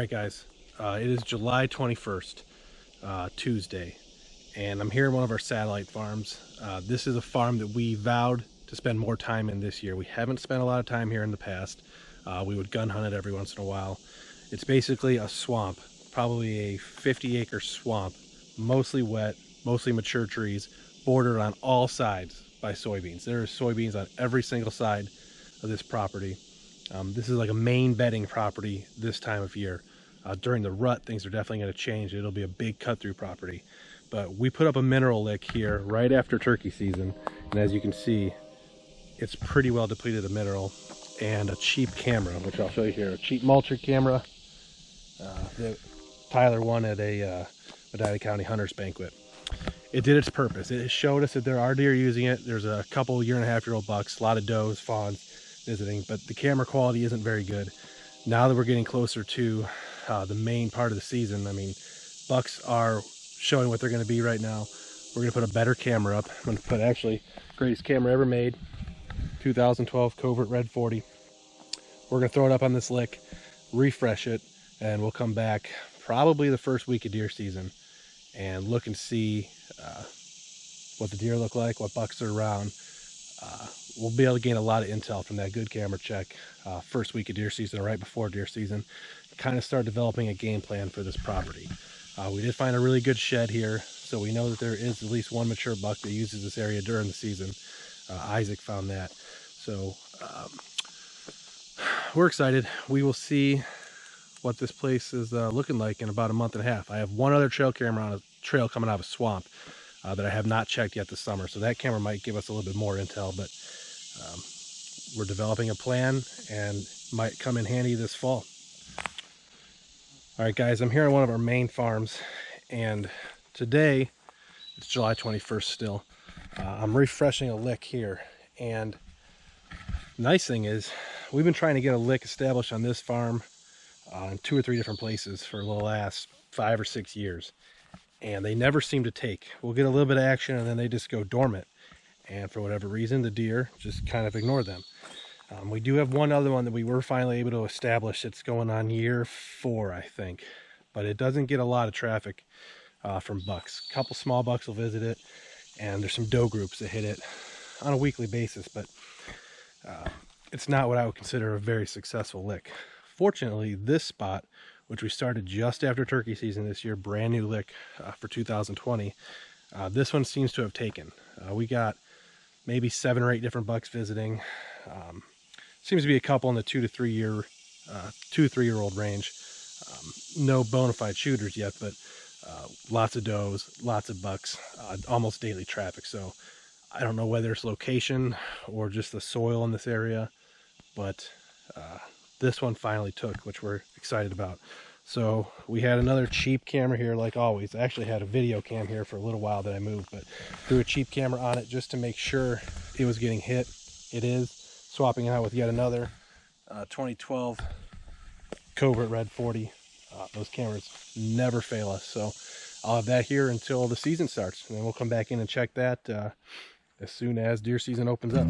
Alright guys, it is July 21st, Tuesday, and I'm here at one of our satellite farms. This is a farm that we vowed to spend more time in this year. We haven't spent a lot of time here in the past. We would gun hunt it every once in a while. It's basically a swamp, probably a 50-acre swamp, mostly wet, mostly mature trees, bordered on all sides by soybeans. There are soybeans on every single side of this property. This is like a main bedding property this time of year. During the rut, things are definitely going to change. It'll be a big cut-through property. But we put up a mineral lick here right after turkey season, and as you can see, it's pretty well depleted of mineral, and a cheap camera, which I'll show you here. A cheap mulcher camera that Tyler won at a Medina County Hunters Banquet. It did its purpose. It showed us that there are deer using it. There's a couple year-and-a-half-year-old bucks, a lot of does, fawns visiting, but the camera quality isn't very good. Now that we're getting closer to the main part of the season, I mean, bucks are showing what they're going to be right now. We're going to put a better camera up. I'm going to put actually greatest camera ever made, 2012 Covert Red 40. We're going to throw it up on this lick, refresh it, and we'll come back probably the first week of deer season and look and see what the deer look like, what bucks are around. We'll be able to gain a lot of intel from that good camera check first week of deer season, or right before deer season. Kind of start developing a game plan for this property. We did find a really good shed here, so we know that there is at least one mature buck that uses this area during the season. Isaac found that. So we're excited. We will see what this place is looking like in about a month and a half. I have one other trail camera on a trail coming out of a swamp that I have not checked yet this summer, so that camera might give us a little bit more intel, but we're developing a plan and might come in handy this fall. All right guys, I'm here on one of our main farms, and today it's July 21st still. I'm refreshing a lick here, and the nice thing is we've been trying to get a lick established on this farm in 2 or 3 different places for the last 5 or 6 years, and they never seem to take. We'll get a little bit of action and then they just go dormant, and for whatever reason the deer just kind of ignore them. We do have one other one that we were finally able to establish. It's going on year 4, I think, but it doesn't get a lot of traffic from bucks. A couple small bucks will visit it, and there's some doe groups that hit it on a weekly basis, but it's not what I would consider a very successful lick. Fortunately, this spot, which we started just after turkey season this year, brand new lick for 2020, this one seems to have taken. We got maybe 7 or 8 different bucks visiting. Seems to be a couple in the 2 to 3 year old range. No bona fide shooters yet, but lots of does, lots of bucks, almost daily traffic. So I don't know whether it's location or just the soil in this area, but this one finally took, which we're excited about. So we had another cheap camera here, like always. I actually had a video cam here for a little while that I moved, but threw a cheap camera on it just to make sure it was getting hit. It is. Swapping it out with yet another 2012 Covert Red 40. Those cameras never fail us, so I'll have that here until the season starts, and then we'll come back in and check that as soon as deer season opens up.